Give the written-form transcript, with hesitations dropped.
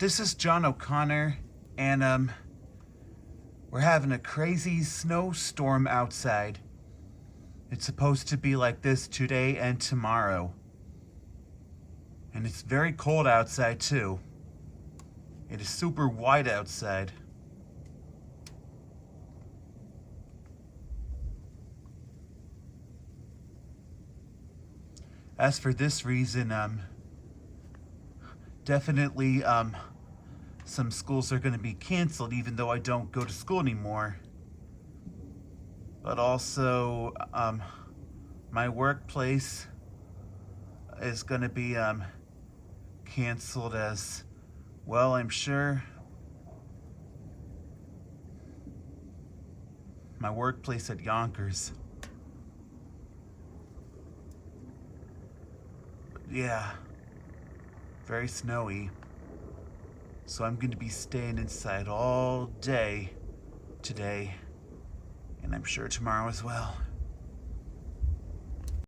This is John O'Connor, and we're having a crazy snowstorm outside. It's supposed to be like this today and tomorrow. And it's very cold outside too. It is super white outside. As for this reason, definitely, some schools are going to be canceled even though I don't go to school anymore. But also, my workplace is going to be, canceled as well, I'm sure. My workplace at Yonkers. Yeah, very snowy. So I'm going to be staying inside all day today, and I'm sure tomorrow as well.